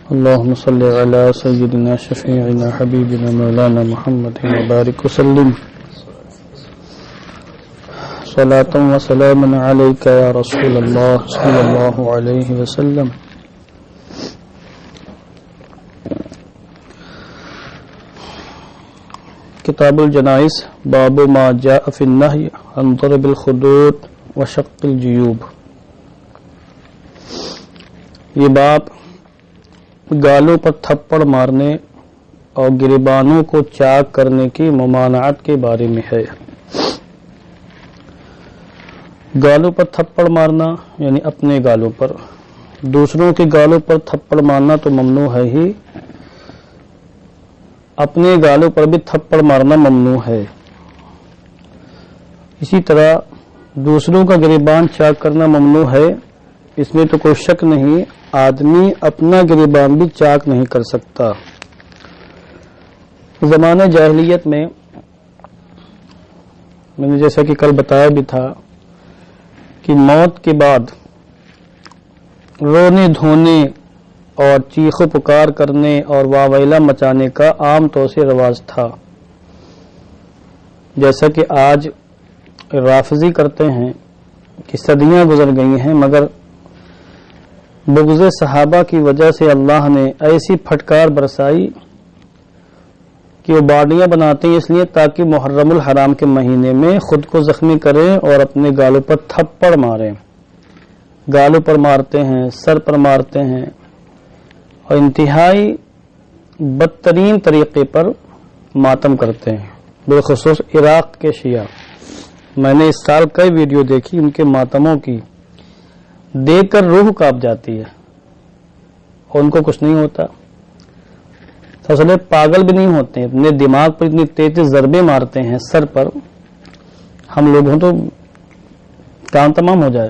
اللهم صل على سيدنا شفيعنا حبيبنا مولانا محمد وبارك وسلم صلاة وسلاما عليك يا رسول الله صلى الله عليه وسلم. کتاب الجنائز باب ما جاء في النهي عن ضرب الخدود وشق الجيوب. یہ باب گالوں پر تھپڑ مارنے اور گریبانوں کو چاک کرنے کی ممانعت کے بارے میں ہے. گالوں پر تھپڑ مارنا یعنی اپنے گالوں پر، دوسروں کے گالوں پر تھپڑ مارنا تو ممنوع ہے ہی، اپنے گالوں پر بھی تھپڑ مارنا ممنوع ہے. اسی طرح دوسروں کا گریبان چاک کرنا ممنوع ہے، اس میں تو کوئی شک نہیں. آدمی اپنا گریبان بھی چاک نہیں کر سکتا. زمانہ جاہلیت میں نے جیسا کہ کل بتایا بھی تھا کہ موت کے بعد رونے دھونے اور چیخ و پکار کرنے اور واویلا مچانے کا عام طور سے رواج تھا، جیسا کہ آج رافضی کرتے ہیں کہ صدیاں گزر گئی ہیں، مگر بغض صحابہ کی وجہ سے اللہ نے ایسی پھٹکار برسائی کہ وہ باڈیاں بناتے ہیں اس لیے تاکہ محرم الحرام کے مہینے میں خود کو زخمی کریں اور اپنے گالوں پر تھپڑ ماریں. گالوں پر مارتے ہیں، سر پر مارتے ہیں اور انتہائی بدترین طریقے پر ماتم کرتے ہیں. بالخصوص عراق کے شیعہ، میں نے اس سال کئی ویڈیو دیکھی ان کے ماتموں کی، دیکھ کر روح کانپ جاتی ہے اور ان کو کچھ نہیں ہوتا. اصل پاگل بھی نہیں ہوتے ہیں، اپنے دماغ پر اتنی تیز ضربے مارتے ہیں سر پر، ہم لوگ ہوں تو کام تمام ہو جائے.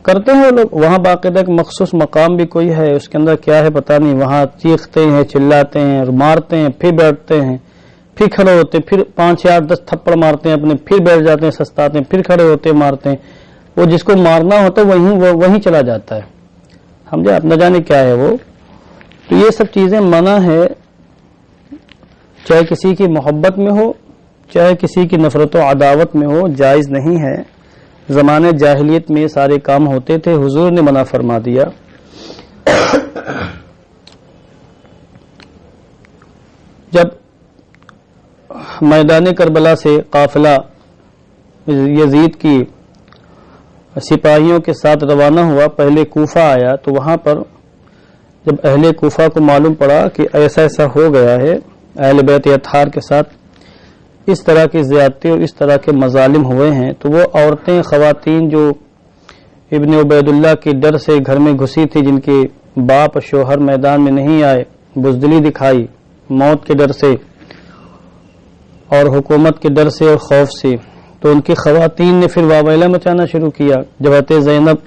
کرتے ہیں وہ لوگ. وہاں باقاعدہ ایک مخصوص مقام بھی کوئی ہے، اس کے اندر کیا ہے پتہ نہیں، وہاں چیختے ہیں، چلاتے ہیں، مارتے ہیں، پھر بیٹھتے ہیں، پھر کھڑے ہوتے ہیں، پھر 5 8 10 تھپڑ مارتے ہیں اپنے، پھر بیٹھ جاتے ہیں، سستاتے ہیں، پھر کھڑے ہوتے ہیں، مارتے ہیں. وہ جس کو مارنا ہوتا ہے وہیں چلا جاتا ہے. سمجھے آپ؟ نہ جانے کیا ہے وہ. تو یہ سب چیزیں منع ہے، چاہے کسی کی محبت میں ہو چاہے کسی کی نفرت و عداوت میں ہو، جائز نہیں ہے. زمانے جاہلیت میں یہ سارے کام ہوتے تھے، حضور نے منع فرما دیا. جب میدان کربلا سے قافلہ یزید کی سپاہیوں کے ساتھ روانہ ہوا، پہلے کوفہ آیا، تو وہاں پر جب اہل کوفہ کو معلوم پڑا کہ ایسا ایسا ہو گیا ہے اہل بیت اطہار کے ساتھ، اس طرح کی زیادتی اور اس طرح کے مظالم ہوئے ہیں، تو وہ عورتیں خواتین جو ابن عبید اللہ کے ڈر سے گھر میں گھسی تھی، جن کے باپ شوہر میدان میں نہیں آئے، بزدلی دکھائی موت کے ڈر سے اور حکومت کے ڈر سے اور خوف سے، تو ان کی خواتین نے پھر واویلا مچانا شروع کیا. جب حضرت زینب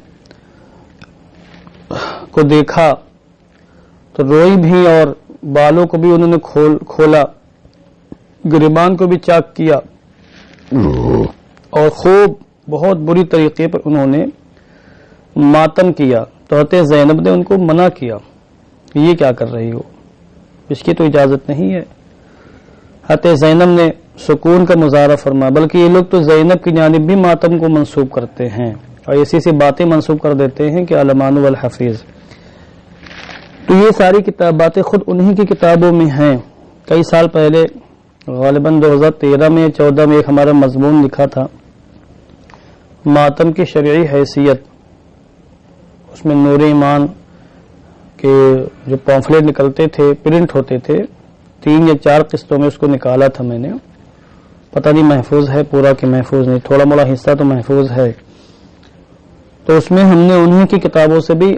کو دیکھا تو روئی بھی اور بالوں کو بھی انہوں نے کھولا، گریبان کو بھی چاک کیا اور خوب بہت بری طریقے پر انہوں نے ماتم کیا. تو حضرت زینب نے ان کو منع کیا کہ یہ کیا کر رہی ہو، اس کی تو اجازت نہیں ہے. حضرت زینب نے سکون کا مظاہرہ فرمایا، بلکہ یہ لوگ تو زینب کی جانب بھی ماتم کو منسوب کرتے ہیں اور ایسی سی باتیں منسوب کر دیتے ہیں کہ علمان والحفیظ. تو یہ ساری باتیں خود انہی کی کتابوں میں ہیں. کئی سال پہلے غالباً 2013 میں 14 میں ایک ہمارا مضمون لکھا تھا ماتم کی شرعی حیثیت. اس میں نور ایمان کے جو پامفلیٹ نکلتے تھے، پرنٹ ہوتے تھے، 3 یا 4 قسطوں میں اس کو نکالا تھا میں نے. پتہ نہیں محفوظ ہے پورا کہ محفوظ نہیں، تھوڑا موڑا حصہ تو محفوظ ہے. تو اس میں ہم نے انہی کی کتابوں سے بھی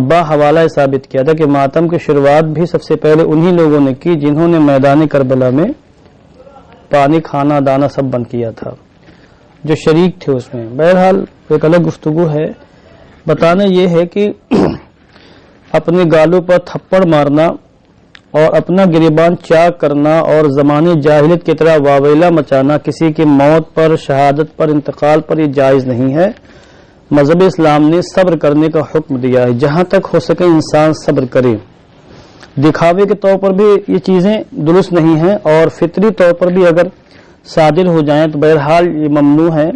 با حوالہ ثابت کیا تھا کہ ماتم کی شروعات بھی سب سے پہلے انہی لوگوں نے کی جنہوں نے میدان کربلا میں پانی کھانا دانا سب بند کیا تھا، جو شریک تھے اس میں. بہرحال ایک الگ گفتگو ہے. بتانا یہ ہے کہ اپنے گالوں پر تھپڑ مارنا اور اپنا گریبان چاک کرنا اور زمانے جاہلیت کی طرح واویلا مچانا کسی کی موت پر، شہادت پر، انتقال پر یہ جائز نہیں ہے. مذہب اسلام نے صبر کرنے کا حکم دیا ہے. جہاں تک ہو سکے انسان صبر کرے. دکھاوے کے طور پر بھی یہ چیزیں درست نہیں ہیں اور فطری طور پر بھی اگر صادر ہو جائیں تو بہرحال یہ ممنوع ہے،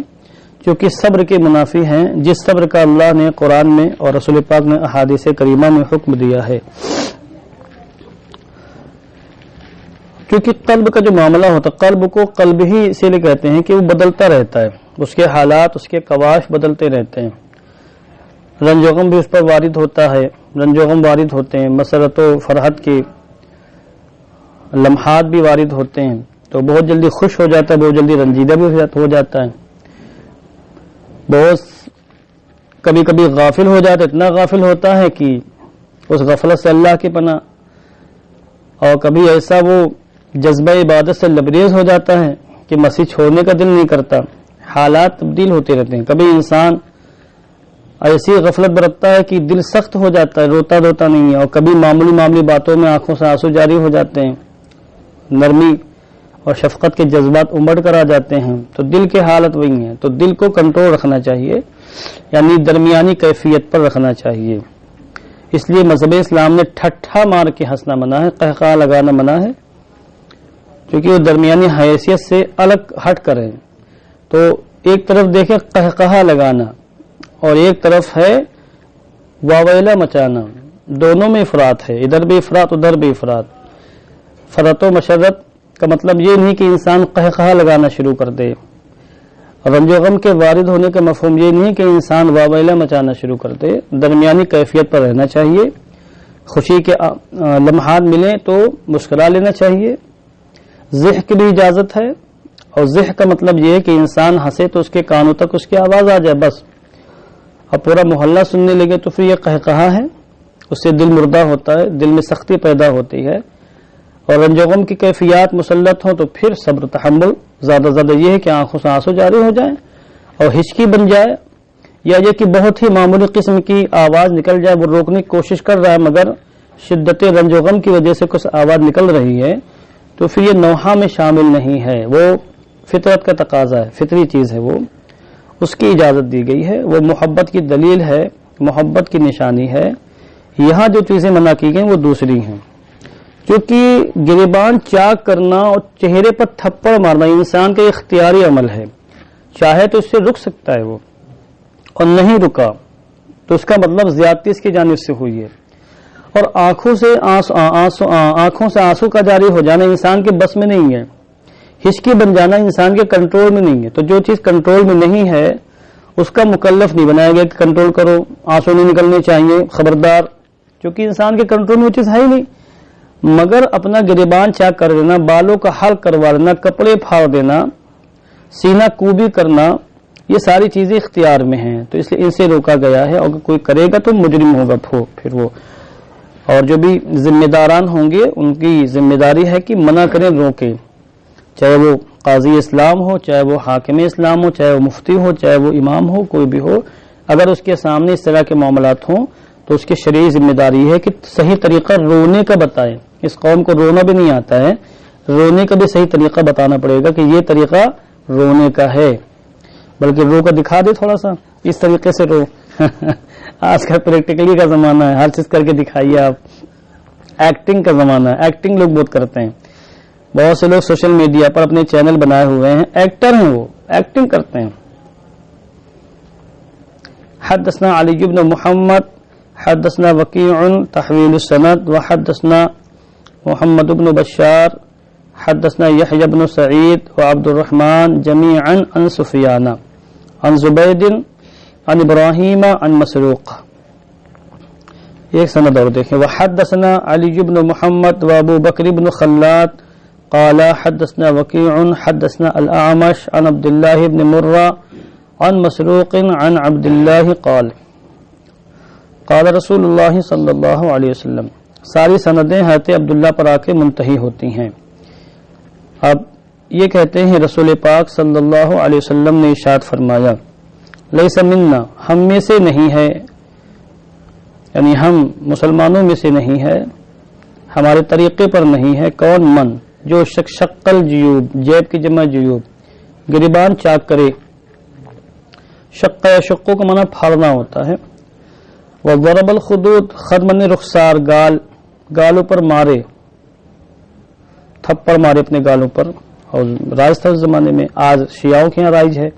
کیونکہ صبر کے منافی ہیں جس صبر کا اللہ نے قرآن میں اور رسول پاک نے احادیث کریمہ میں حکم دیا ہے. کیونکہ قلب کا جو معاملہ ہوتا ہے، قلب کو قلب ہی اسی لیے کہتے ہیں کہ وہ بدلتا رہتا ہے، اس کے حالات، اس کے قواش بدلتے رہتے ہیں. رنج و غم بھی اس پر وارد ہوتا ہے، رنج و غم وارد ہوتے ہیں، مسرت و فرحت کے لمحات بھی وارد ہوتے ہیں، تو بہت جلدی خوش ہو جاتا ہے، بہت جلدی رنجیدہ بھی ہو جاتا ہے، بہت کبھی کبھی غافل ہو جاتا ہے، اتنا غافل ہوتا ہے کہ اس غفلت سے اللہ کی پناہ، اور کبھی ایسا وہ جذبہ عبادت سے لبریز ہو جاتا ہے کہ مسیح چھوڑنے کا دل نہیں کرتا. حالات تبدیل ہوتے رہتے ہیں. کبھی انسان ایسی غفلت برتتا ہے کہ دل سخت ہو جاتا ہے، روتا دھوتا نہیں ہے، اور کبھی معمولی باتوں میں آنکھوں سے آنسو جاری ہو جاتے ہیں، نرمی اور شفقت کے جذبات امڑ کر آ جاتے ہیں. تو دل کی حالت وہی ہے. تو دل کو کنٹرول رکھنا چاہیے، یعنی درمیانی کیفیت پر رکھنا چاہیے. اس لیے مذہب اسلام نے ٹھٹھا مار کے ہنسنا منع ہے، قہقہا لگانا منع ہے، کیونکہ وہ درمیانی حیثیت سے الگ ہٹ کر ہے. تو ایک طرف دیکھیں قہقہا لگانا اور ایک طرف ہے واویلا مچانا، دونوں میں افراط ہے، ادھر بھی افراط ادھر بھی افراط. فرط و مشرت کا مطلب یہ نہیں کہ انسان قہقہا لگانا شروع کر دے، رنج و غم کے وارد ہونے کا مفہوم یہ نہیں کہ انسان واویلا مچانا شروع کر دے. درمیانی کیفیت پر رہنا چاہیے. خوشی کے لمحات ملیں تو مسکرا لینا چاہیے. ضحک کی بھی اجازت ہے، اور ضحک کا مطلب یہ ہے کہ انسان ہنسے تو اس کے کانوں تک اس کی آواز آ جائے بس، اب پورا محلہ سننے لگے تو پھر یہ قہقہا ہے، اس سے دل مردہ ہوتا ہے، دل میں سختی پیدا ہوتی ہے. اور رنج و غم کی کیفیات مسلط ہوں تو پھر صبر تحمل زیادہ یہ ہے کہ آنکھوں سے آنسو جاری ہو جائیں اور ہچکی بن جائے، یا یہ کہ بہت ہی معمولی قسم کی آواز نکل جائے، وہ روکنے کی کوشش کر رہا ہے مگر شدت رنج و غم کی وجہ سے کچھ آواز نکل رہی ہے، تو پھر یہ نوحہ میں شامل نہیں ہے، وہ فطرت کا تقاضا ہے، فطری چیز ہے، وہ اس کی اجازت دی گئی ہے، وہ محبت کی دلیل ہے، محبت کی نشانی ہے. یہاں جو چیزیں منع کی گئیں وہ دوسری ہیں، کیونکہ گریبان چاک کرنا اور چہرے پر تھپڑ مارنا انسان کا اختیاری عمل ہے. چاہے تو اس سے رک سکتا ہے وہ، اور نہیں رکا تو اس کا مطلب زیادتی اس کی جانب سے ہوئی ہے. اور آنکھوں سے آنسو کا جاری ہو جانا انسان کے بس میں نہیں ہے. ہچکی بن جانا انسان کے کنٹرول میں نہیں ہے. تو جو چیز کنٹرول میں نہیں ہے اس کا مکلف نہیں بنایا گیا کہ کنٹرول کرو، آنسو نہیں نکلنے چاہیے، خبردار، کیونکہ انسان کے کنٹرول میں وہ چیز ہے ہی نہیں. مگر اپنا گریبان چاک کر دینا، بالوں کا حل کروا دینا، کپڑے پھاڑ دینا، سینہ کوبی کرنا، یہ ساری چیزیں اختیار میں ہیں، تو اس لیے ان سے روکا گیا ہے. اور کوئی کرے گا تو مجرم ہوگا پھر وہ، اور جو بھی ذمہ داران ہوں گے ان کی ذمہ داری ہے کہ منع کریں، روکیں، چاہے وہ قاضی اسلام ہو، چاہے وہ حاکم اسلام ہو، چاہے وہ مفتی ہو، چاہے وہ امام ہو، کوئی بھی ہو. اگر اس کے سامنے اس طرح کے معاملات ہوں تو اس کی شرعی ذمہ داری ہے کہ صحیح طریقہ رونے کا بتائیں. اس قوم کو رونا بھی نہیں آتا ہے، رونے کا بھی صحیح طریقہ بتانا پڑے گا کہ یہ طریقہ رونے کا ہے، بلکہ رو کر دکھا دے تھوڑا سا، اس طریقے سے رو. آج کل پریکٹیکلی کا زمانہ ہے، ہر چیز کر کے دکھائیے آپ. ایکٹنگ کا زمانہ ہے، ایکٹنگ لوگ بہت کرتے ہیں. بہت سے لوگ سوشل میڈیا پر اپنے چینل بنائے ہوئے ہیں، ایکٹر ہیں، وہ ایکٹنگ کرتے ہیں. حدثنا علی بن محمد حدثنا وکیع تحویل السند وحدثنا محمد بن بشار حدثنا یحیی بن سعید وعبد الرحمن جميعا عن سفیان عن زبید عن ابراہیم عن مسروق. ایک سند اور دیکھیں. وحدثنا علی بن محمد وابو بکر بن خلاد قال حدثنا وکیع حدثنا الاعمش عن عبد الله بن مرہ عن مسروق عن عبد الله قال قال رسول اللہ صلی اللہ علیہ وسلم. ساری سندیں حضرت عبداللہ پر آ کے منتہی ہوتی ہیں. اب یہ کہتے ہیں رسول پاک صلی اللہ علیہ وسلم نے ارشاد فرمایا لیس منا، ہم میں سے نہیں ہے، یعنی ہم مسلمانوں میں سے نہیں ہے، ہمارے طریقے پر نہیں ہے. کون؟ من جو شقل جیوب، جیب کی جمع جیوب، گریبان چاک کرے، شق یا شقوں کا معنی پھاڑنا ہوتا ہے. وضرب الخدود، خد معنی رخسار، گالوں پر مارے، تھپڑ مارے اپنے گالوں پر. اور رائج تھا اس زمانے میں. آج شیعوں کے یہاں رائج ہے،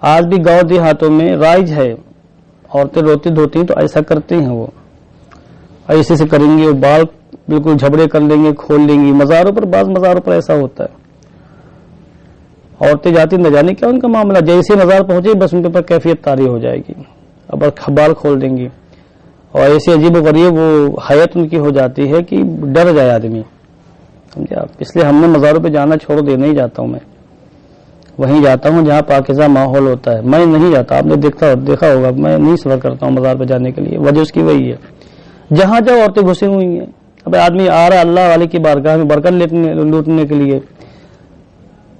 آج بھی گاؤں دیہاتوں میں رائج ہے. عورتیں روتی دھوتی تو ایسا کرتے ہیں، وہ ایسے سے کریں گے، وہ بال بالکل جھبڑے کر لیں گے، کھول لیں گی. مزاروں پر، بعض مزاروں پر ایسا ہوتا ہے. عورتیں جاتی نہ جانے کیا ان کا معاملہ، جیسے مزار پہنچے بس ان کے اوپر کیفیت طاری ہو جائے گی، اب بال کھول دیں گی. اور ایسے عجیب و غریب وہ حیت ان کی ہو جاتی ہے کہ ڈر جائے آدمی، سمجھے آپ. اس لیے ہم نے مزاروں پہ جانا چھوڑ دے، نہیں جاتا ہوں میں. وہیں جاتا ہوں جہاں پاکیزہ ماحول ہوتا ہے. میں نہیں جاتا، آپ نے دیکھا ہوگا، میں نہیں سفر کرتا ہوں مزار پہ جانے کے لیے. وجہ اس کی وہی ہے، جہاں جاؤ عورتیں گھسی ہوئی ہیں. اب آدمی آ رہا اللہ والے کی بارگاہ میں برکت لوٹنے کے لیے،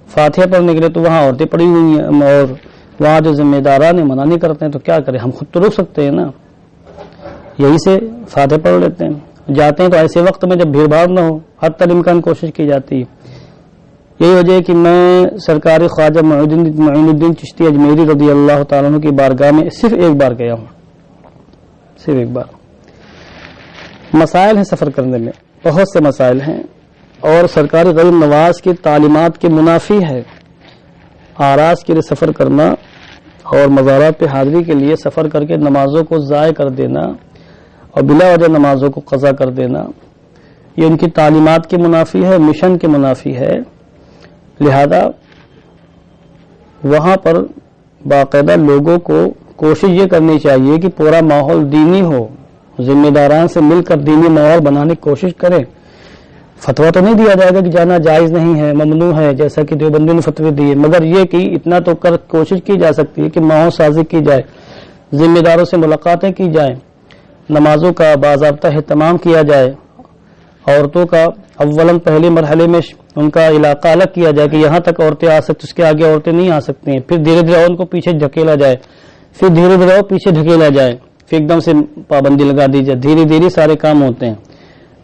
فاتحہ پڑھنے کے لیے، تو وہاں عورتیں پڑی ہوئی ہیں. اور وہاں جو ذمہ داران منع نہیں کرتے ہیں تو کیا کریں، ہم خود تو روک سکتے ہیں نا. یہی سے فاتحہ پڑھ لیتے ہیں. جاتے ہیں تو ایسے وقت میں جب بھیڑ بھاڑ نہ ہو، حد تک امکان کوشش کی جاتی ہے. یہی وجہ ہے کہ میں سرکار خواجہ معین الدین چشتی اجمیری رضی اللہ تعالیٰ عنہ کی بارگاہ میں صرف ایک بار گیا ہوں، صرف ایک بار. مسائل ہیں سفر کرنے میں، بہت سے مسائل ہیں، اور سرکار غریب نواز کی تعلیمات کے منافی ہے آراز کے لیے سفر کرنا اور مزارات پہ حاضری کے لیے سفر کر کے نمازوں کو ضائع کر دینا اور بلا وجہ نمازوں کو قضا کر دینا. یہ ان کی تعلیمات کے منافی ہے، مشن کے منافی ہے. لہذا وہاں پر باقاعدہ لوگوں کو کوشش یہ کرنی چاہیے کہ پورا ماحول دینی ہو، ذمہ داران سے مل کر دینی ماحول بنانے کی کوشش کریں. فتویٰ تو نہیں دیا جائے گا کہ جانا جائز نہیں ہے، ممنوع ہے، جیسا کہ دیوبندی نے فتوے دیے، مگر یہ کہ اتنا تو کوشش کی جا سکتی ہے کہ ماحول سازی کی جائے، ذمہ داروں سے ملاقاتیں کی جائیں، نمازوں کا باضابطہ اہتمام کیا جائے. عورتوں کا اولاً پہلے مرحلے میں ان کا علاقہ الگ کیا جائے کہ یہاں تک عورتیں آ سکتی، اس کے آگے عورتیں نہیں آ سکتی ہیں. پھر دھیرے دھیرے ان کو پیچھے دھکیلا جائے، پھر دھیرے دھیرے پیچھے دھکیلا جائے، پھر ایک دم سے پابندی لگا دی جائے. دھیرے دھیرے سارے کام ہوتے ہیں،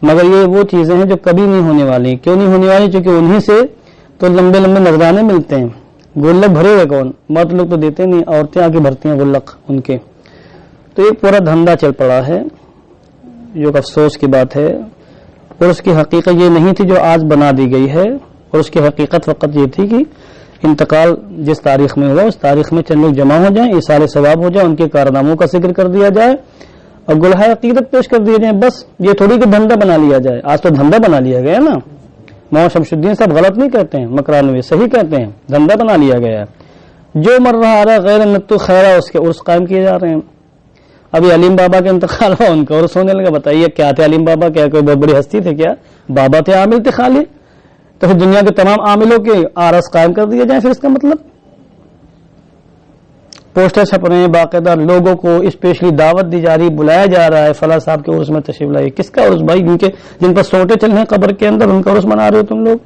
مگر یہ وہ چیزیں ہیں جو کبھی نہیں ہونے والی. کیوں نہیں ہونے والی؟ چونکہ انہی سے تو لمبے لمبے نذرانے ملتے ہیں. گلک بھرے گا کون؟ مرد لوگ تو دیتے نہیں، عورتیں آ کے بھرتی ہیں گلک ان کے. تو یہ پورا دھندا چل پڑا ہے، جو افسوس کی بات ہے. اور اس کی حقیقت یہ نہیں تھی جو آج بنا دی گئی ہے، اور اس کی حقیقت فقط یہ تھی کہ انتقال جس تاریخ میں ہوا اس تاریخ میں چند لوگ جمع ہو جائیں، ایصال ثواب ہو جائے، ان کے کارناموں کا ذکر کر دیا جائے اور گلہائے عقیدت پیش کر دیے جائیں. بس یہ تھوڑی کہ دھندا بنا لیا جائے. آج تو دھندا بنا لیا گیا نا. مولانا شمس الدین صاحب غلط نہیں کہتے ہیں، مکرانوی صحیح کہتے ہیں، دھندا بنا لیا گیا ہے. جو مر رہا آ رہا غیر نتو خیرہ اس کے عرس قائم کیے جا رہے ہیں. ابھی علیم بابا کے انتقال ہوا، ان کا عرس ہونے لگا. بتائیے کیا تھے علیم بابا؟ کیا کوئی بہت بڑی ہستی تھے؟ کیا بابا تھے؟ عامل تھے خالی؟ تو پھر دنیا کے تمام عاملوں کے آرس قائم کر دیے جائیں. پھر اس کا مطلب پوسٹر چھپ رہے ہیں، باقاعدہ لوگوں کو اسپیشلی دعوت دی جا رہی، بلایا جا رہا ہے فلاں صاحب کے عرس میں تشریف لائیے. کس کا عرس بھائی؟ جن پر سوٹے چل رہے ہیں قبر کے اندر، ان کا عرس منا رہے ہو تم لوگ.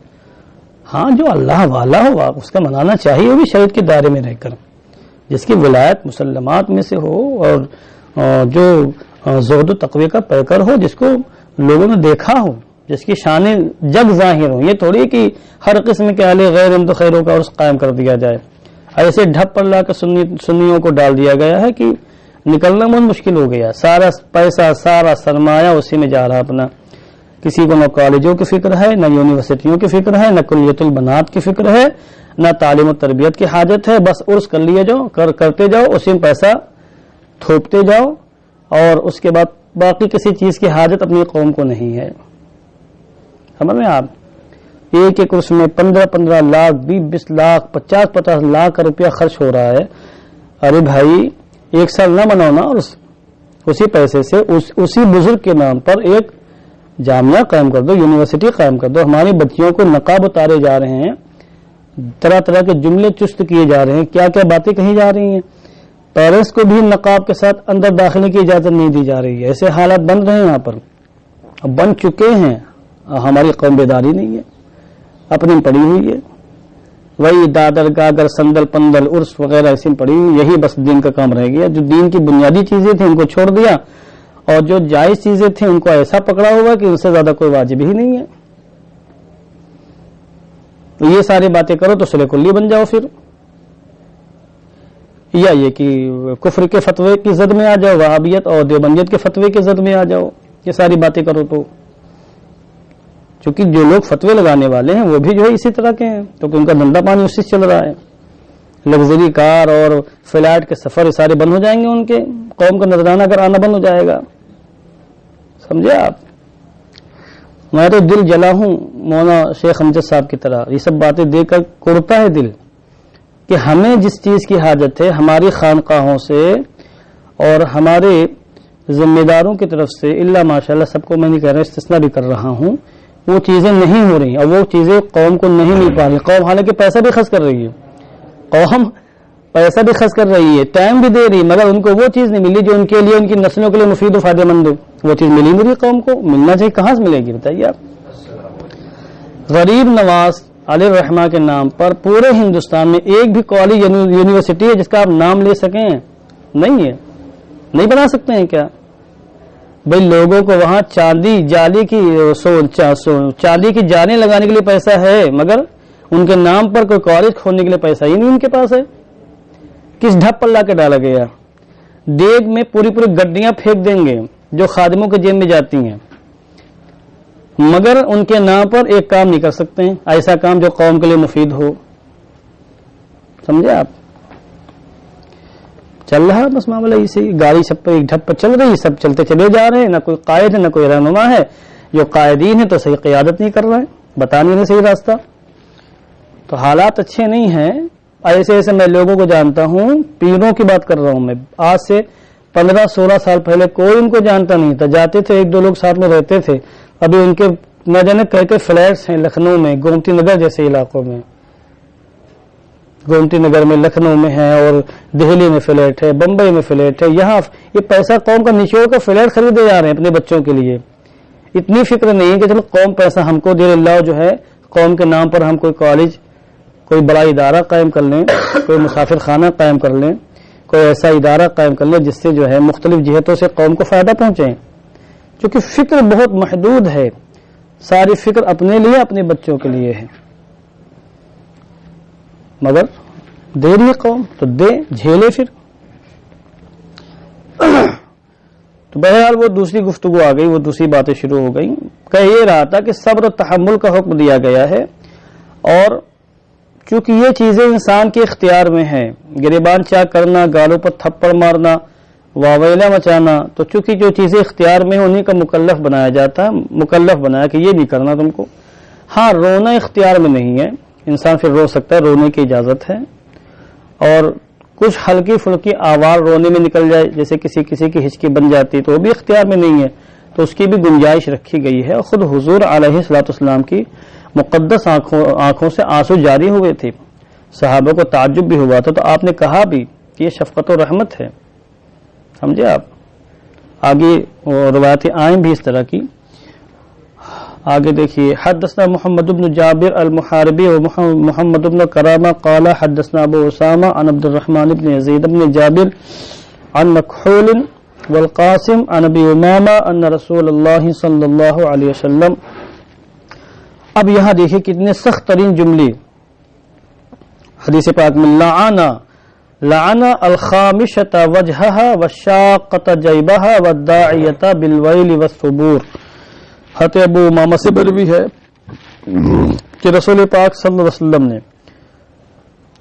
ہاں جو اللہ والا ہو اس کا منانا چاہیے، وہ بھی شریعت کے دائرے میں رہ کر، جس کی ولایت مسلمات میں سے ہو اور جو زہد و تقوی کا پیکر ہو، جس کو لوگوں نے دیکھا ہو، جس کی شان جگ ظاہر ہو. یہ تھوڑی کہ ہر قسم کے اہل غیر حمد و خیروں کا عرس قائم کر دیا جائے. ایسے ڈھپ پر لا کر سنیوں کو ڈال دیا گیا ہے کہ نکلنا بہت مشکل ہو گیا. سارا پیسہ، سارا سرمایہ اسی میں جا رہا اپنا. کسی کو نہ کالجوں کی فکر ہے، نہ یونیورسٹیوں کی فکر ہے، نہ کلیت البنات کی فکر ہے، نہ تعلیم و تربیت کی حاجت ہے. بس عرس کر لیے جاؤ، کرتے جاؤ، اسی میں پیسہ تھوپتے جاؤ، اور اس کے بعد باقی کسی چیز کی حاجت اپنی قوم کو نہیں ہے. سمجھ میں آپ؟ ایک ایک عرس میں 15 لاکھ، 20 لاکھ، 50 لاکھ کا روپیہ خرچ ہو رہا ہے. ارے بھائی ایک سال نہ مناؤ نا عرس، اسی پیسے سے اسی بزرگ کے نام پر ایک جامعہ قائم کر دو، یونیورسٹی قائم کر دو. ہماری بچیوں کو نقاب اتارے جا رہے ہیں، طرح طرح کے جملے چست کیے جا رہے ہیں، کیا کیا باتیں کہی جا رہی ہیں. پیرنٹس کو بھی نقاب کے ساتھ اندر داخلے کی اجازت نہیں دی جا رہی ہے. ایسے حالات بن رہے ہیں یہاں پر، بن چکے ہیں. ہماری قوم بیداری نہیں ہے، اپنی پڑی ہوئی ہے. وہی دادر گاگر سندل پندل عرس وغیرہ ایسی پڑی ہوئی. یہی بس دین کا کام رہ گیا. جو دین کی بنیادی چیزیں تھیں ان کو چھوڑ دیا، اور جو جائز چیزیں تھیں ان کو ایسا پکڑا ہوا کہ ان سے زیادہ کوئی واجب ہی نہیں ہے. تو یہ ساری باتیں کرو تو صلح کلی بن جاؤ. پھر یا یہ کہ کفر کے فتوے کی زد میں آ جاؤ، وہابیت اور دیوبندیت کے فتوے کی زد میں آ جاؤ، یہ ساری باتیں کرو تو چونکہ جو لوگ فتوے لگانے والے ہیں وہ بھی جو ہے اسی طرح کے ہیں، کیونکہ ان کا دھندا پانی اسی سے چل رہا ہے. لگژری کار اور فلائٹ کے سفر یہ سارے بند ہو جائیں گے، ان کے قوم کا نذرانہ اگر آنا بند ہو جائے گا. سمجھے آپ؟ میں تو دل جلا ہوں مولانا شیخ امجد صاحب کی طرح. یہ سب باتیں دیکھ کر کڑتا ہے دل کہ ہمیں جس چیز کی حاجت ہے ہماری خانقاہوں سے اور ہمارے ذمہ داروں کی طرف سے، اللہ ماشاء اللہ سب کو میں نہیں کہہ رہا، استثناء بھی کر رہا ہوں، وہ چیزیں نہیں ہو رہی اور وہ چیزیں قوم کو نہیں مل پا رہی. قوم حالانکہ پیسہ بھی خرچ کر رہی ہے، قوم پیسہ بھی خرچ کر رہی ہے، ٹائم بھی دے رہی، مگر ان کو وہ چیز نہیں ملی جو ان کے لیے، ان کی نسلوں کے لیے مفید و فائدہ مند ہو. وہ چیز ملی نہیں رہی قوم کو، ملنا چاہیے، کہاں سے ملے گی بتائیے آپ؟ غریب نواز علیہ الرحمہ کے نام پر پورے ہندوستان میں ایک بھی کالج یونیورسٹی ہے جس کا آپ نام لے سکیں؟ نہیں ہے. نہیں بنا سکتے ہیں کیا بھئی؟ لوگوں کو وہاں چاندی کی جالیں لگانے کے لیے پیسہ ہے، مگر ان کے نام پر کوئی کالج کھولنے کے لیے پیسہ ہی نہیں ان کے پاس ہے. کس ڈھپ پر لا کے ڈالا گیا؟ دیگ میں پوری گڈیاں پھینک دیں گے جو خادموں کے جیب میں جاتی ہیں، مگر ان کے نام پر ایک کام نہیں کر سکتے ہیں، ایسا کام جو قوم کے لیے مفید ہو. سمجھے آپ؟ چل رہا بس معاملہ اسی، گاڑی سب پر ایک ڈھپ پر چل رہی، سب چلتے چلے جا رہے ہیں، نہ کوئی قائد ہے نہ کوئی رہنما ہے. جو قائدین ہیں تو صحیح قیادت نہیں کر رہے ہیں، بتا نہیں رہے صحیح راستہ. تو حالات اچھے نہیں ہیں. ایسے میں لوگوں کو جانتا ہوں، پیروں کی بات کر رہا ہوں میں، آج سے 15-16 سال پہلے کوئی ان کو جانتا نہیں تھا. جاتے تھے، ایک دو لوگ ساتھ میں رہتے تھے. ابھی ان کے نہ جانے کہتے فلیٹس ہیں لکھنؤ میں، گومتی نگر جیسے علاقوں میں، گومتی نگر میں، لکھنؤ میں ہے، اور دہلی میں فلیٹ ہے، بمبئی میں فلیٹ ہے. یہاں یہ پیسہ قوم کا نچوڑ کر فلیٹ خریدے جا رہے ہیں اپنے بچوں کے لیے. اتنی فکر نہیں ہے کہ چلو قوم پیسہ ہم کو دے، اللہ جو ہے قوم کے نام پر ہم کوئی کالج، کوئی بڑا ادارہ قائم کر لیں، کوئی مسافر خانہ قائم کر لیں، کوئی ایسا ادارہ قائم کر لیں جس سے جو ہے مختلف جہتوں سے قوم کو فائدہ پہنچے. چونکہ فکر بہت محدود ہے، ساری فکر اپنے لیے، اپنے بچوں کے لیے ہے. مگر دے رہی قوم تو دے، جھیلے پھر. تو بہرحال وہ دوسری گفتگو آ گئی، وہ دوسری باتیں شروع ہو گئی. کہہ یہ رہا تھا کہ صبر و تحمل کا حکم دیا گیا ہے، اور چونکہ یہ چیزیں انسان کے اختیار میں ہیں، گریبان چاک کرنا، گالوں پر تھپڑ مارنا، واویلا مچانا، تو چونکہ جو چیزیں اختیار میں ہیں انہیں کا مکلف بنایا جاتا ہے، مکلف بنایا کہ یہ نہیں کرنا تم کو. ہاں رونا اختیار میں نہیں ہے، انسان پھر رو سکتا ہے، رونے کی اجازت ہے. اور کچھ ہلکی پھلکی آواز رونے میں نکل جائے، جیسے کسی کی ہچکی بن جاتی تو وہ بھی اختیار میں نہیں ہے، تو اس کی بھی گنجائش رکھی گئی ہے. اور خود حضور علیہ الصلوۃ والسلام کی مقدس آنکھوں سے آنسو جاری ہوئے تھے، صحابہ کو تعجب بھی ہوا تھا. تو آپ نے کہا بھی کہ یہ شفقت و رحمت ہے. سمجھے آپ؟ آگے روایتیں آئیں بھی اس طرح کی. آگے دیکھیے، حدثنا محمد بن جابر المحاربی و محمد بن کرامہ قال حدثنا ابو اسامہ عن عبد الرحمن بن یزید بن جابر عن مکحول والقاسم عن ابی امامہ ان رسول اللہ صلی اللہ علیہ وسلم. اب یہاں دیکھیے کتنے سخت ترین جملے حدیث پاک میں. لعن الخامشۃ وجہہا والشاقۃ جیبہا والداعیۃ بالویل والثبور. حضرت ابو امامہ سے مروی ہے کہ رسول پاک صلی اللہ علیہ وسلم نے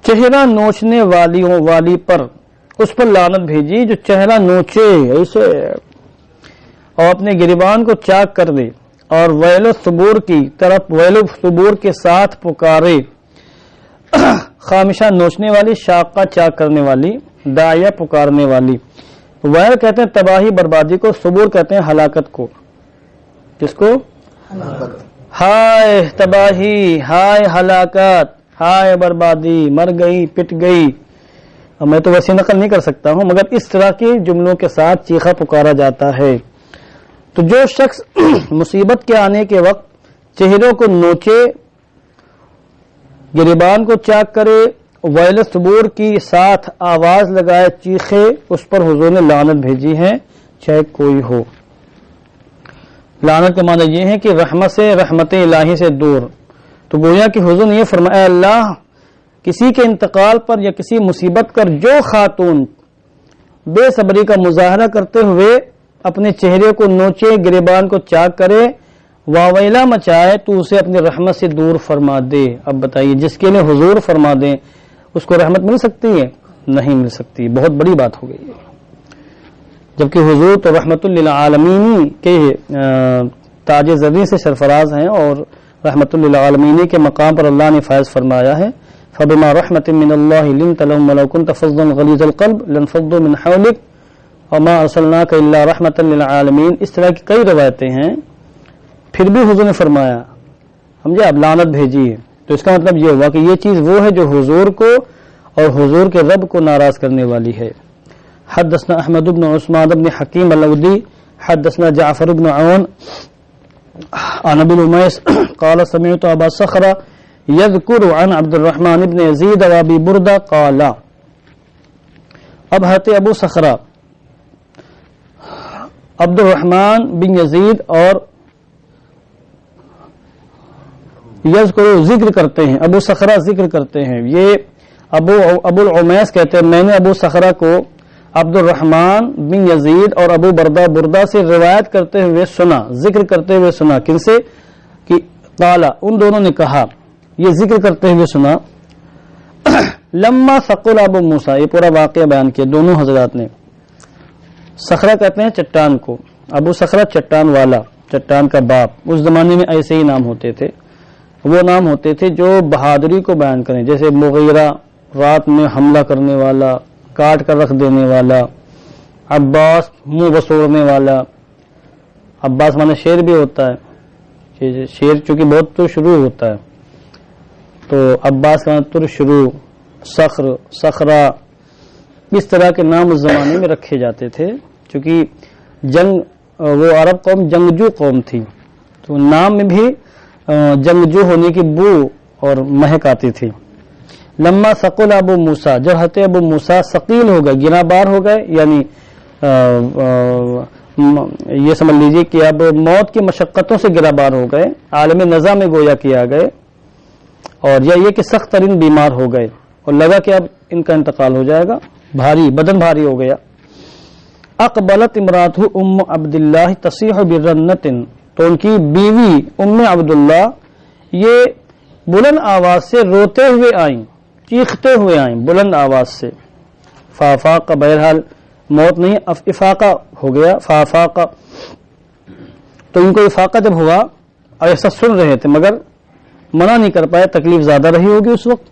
چہرہ نوچنے والی پر، اس پر لعنت بھیجی جو چہرہ نوچے ایسے اور اپنے گریبان کو چاک کر دے، اور ویل و ثبور کی طرف، ویل و ثبور کے ساتھ پکارے. خامشہ نوچنے والی، شاقہ چاک کرنے والی، داعیہ پکارنے والی. ویل کہتے ہیں تباہی بربادی کو، ثبور کہتے ہیں ہلاکت کو. کس کو؟ ہائے تباہی، ہائے ہلاکت، ہائے بربادی، مر گئی، پٹ گئی. میں تو ویسے نقل نہیں کر سکتا ہوں، مگر اس طرح کے جملوں کے ساتھ چیخا پکارا جاتا ہے. تو جو شخص مصیبت کے آنے کے وقت چہروں کو نوچے، گریبان کو چاک کرے، ویل ثبور کی ساتھ آواز لگائے، چیخے، اس پر حضور نے لعنت بھیجی ہے، چاہے کوئی ہو. لعنت کا معنی یہ ہے کہ رحمت سے، رحمت الہی سے دور. تو گویا کہ حضور نے یہ فرمایا اللہ کسی کے انتقال پر یا کسی مصیبت پر جو خاتون بے صبری کا مظاہرہ کرتے ہوئے اپنے چہرے کو نوچے، گریبان کو چاک کرے، واویلا مچائے، تو اسے اپنی رحمت سے دور فرما دے۔ اب بتائیے، جس کے لیے حضور فرما دیں اس کو رحمت مل سکتی ہے؟ نہیں مل سکتی، بہت بڑی بات ہو گئی ہے۔ جبکہ حضور تو رحمت للعالمین کے تاج زرین سے سرفراز ہیں، اور رحمت للعالمین کے مقام پر اللہ نے فائز فرمایا ہے، فبما رحمت من اللہ لنت لهم ولو كنت فظا غلیظ القلب لانفضوا من حولك وما ارسلناك الا رحمت للعالمین۔ اس طرح کی کئی روایتیں ہیں، پھر بھی حضور نے فرمایا، سمجھے، اب لعنت بھیجی ہے۔ تو اس کا مطلب یہ ہوا کہ یہ چیز وہ ہے جو حضور کو اور حضور کے رب کو ناراض کرنے والی ہے۔ حدثنا احمد بن عثمان بن حکیم الودی حدثنا جعفر بن عون عن ابي الأميس قال سمعت ابا صخرة يذكر عن عبد الرحمن بن يزيد وابي بردة قال۔ اب حضرت ابو صخرہ عبد الرحمن بن یزید اور ذکر کرتے ہیں، ابو صخرہ ذکر کرتے ہیں، یہ ابو العمیس کہتے ہیں میں نے ابو صخرہ کو عبد الرحمن بن یزید اور ابو بردہ سے روایت کرتے ہوئے سنا، ذکر کرتے ہوئے سنا، کن سے؟ کہ قال، ان دونوں نے کہا، یہ ذکر کرتے ہوئے سنا، لما ثقل ابو موسیٰ، یہ پورا واقعہ بیان کیا دونوں حضرات نے۔ صخرہ کہتے ہیں چٹان کو، ابو صخرہ چٹان والا، چٹان کا باپ۔ اس زمانے میں ایسے ہی نام ہوتے تھے، وہ نام ہوتے تھے جو بہادری کو بیان کریں، جیسے مغیرہ رات میں حملہ کرنے والا، کاٹ کر رکھ دینے والا، عباس منہ بسوڑنے والا۔ عباس مانے شیر بھی ہوتا ہے، شیر چونکہ بہت تو شروع ہوتا ہے، تو عباس کا تر شروع، صخر، صخرہ، اس طرح کے نام اس زمانے میں رکھے جاتے تھے، چونکہ وہ عرب قوم جنگجو قوم تھی، تو نام میں بھی جنگجو ہونے کی بو اور مہک آتی تھی۔ لما ثقل ابو موسیٰ، جب حضرت ابو موسیٰ ثقیل ہو گئے، گنا بار ہو گئے، یعنی یہ سمجھ لیجیے کہ اب موت کی مشقتوں سے گرا بار ہو گئے، عالم نزا میں گویا کیا گئے، اور یہ کہ سخت ترین بیمار ہو گئے اور لگا کہ اب ان کا انتقال ہو جائے گا، بھاری بدن بھاری ہو گیا۔ اقبلت امراتہ ام عبداللہ تصیح برنت، تو ان کی بیوی ام عبداللہ یہ بلند آواز سے روتے ہوئے آئیں، چیختے ہوئے آئیں بلند آواز سے۔ فافاق، بہرحال موت نہیں، افاقہ ہو گیا، فافاق، تو ان کو افاقہ جب ہوا، ایسا سن رہے تھے مگر منع نہیں کر پائے، تکلیف زیادہ رہی ہوگی اس وقت۔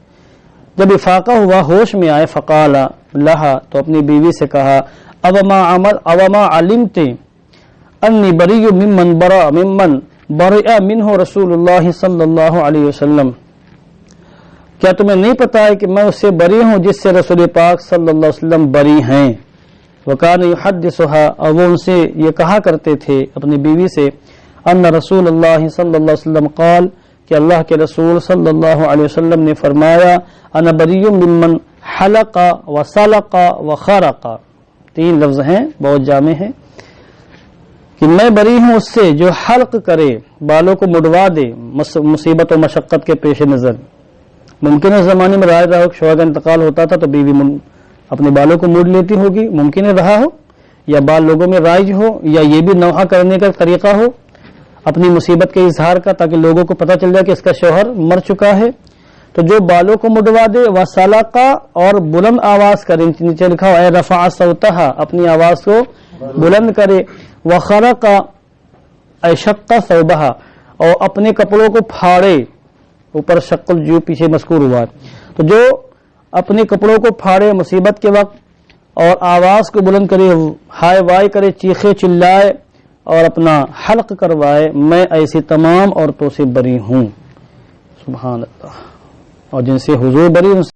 جب افاقہ ہوا، ہوش میں آئے، فقال لہا، تو اپنی بیوی سے کہا، اوما علمت انی بری ممن برئ منہ رسول اللہ صلی اللہ علیہ وسلم، کیا تمہیں نہیں پتا ہے کہ میں اس سے بری ہوں جس سے رسول پاک صلی اللہ علیہ وسلم بری ہیں؟ وکان یحدثها، اور وہ ان سے یہ کہا کرتے تھے اپنی بیوی سے، ان رسول اللہ صلی اللہ علیہ وسلم قال، کہ اللہ کے رسول صلی اللہ علیہ وسلم نے فرمایا، انا بری ممن حلق وسلق وخرق، 3 لفظ ہیں، بہت جامع ہیں، کہ میں بری ہوں اس سے جو حلق کرے، بالوں کو مڈوا دے مصیبت و مشقت کے پیش نظر۔ ممکن ہے زمانے میں رائے رہا ہو کہ شوہر کا انتقال ہوتا تھا تو بیوی اپنے بالوں کو موڑ لیتی ہوگی، ممکن ہے رہا ہو، یا بال لوگوں میں رائج ہو، یا یہ بھی نوحہ کرنے کا طریقہ ہو اپنی مصیبت کے اظہار کا، تاکہ لوگوں کو پتہ چل جائے کہ اس کا شوہر مر چکا ہے۔ تو جو بالوں کو مڈوا دے، وسلقا، اور بلند آواز کرے، نیچے لکھا ہوا ہے رفع صوتها، اپنی آواز کو بلند کرے، وخرقا اے شق ثوبها، اور اپنے کپڑوں کو پھاڑے، اوپر شقل جو پیچھے مذکور ہوا ہے، تو جو اپنے کپڑوں کو پھاڑے مصیبت کے وقت اور آواز کو بلند کرے، ہائے وائے کرے، چیخے چلائے اور اپنا حلق کروائے، میں ایسی تمام عورتوں سے بری ہوں۔ سبحان اللہ، اور جن سے حضور بری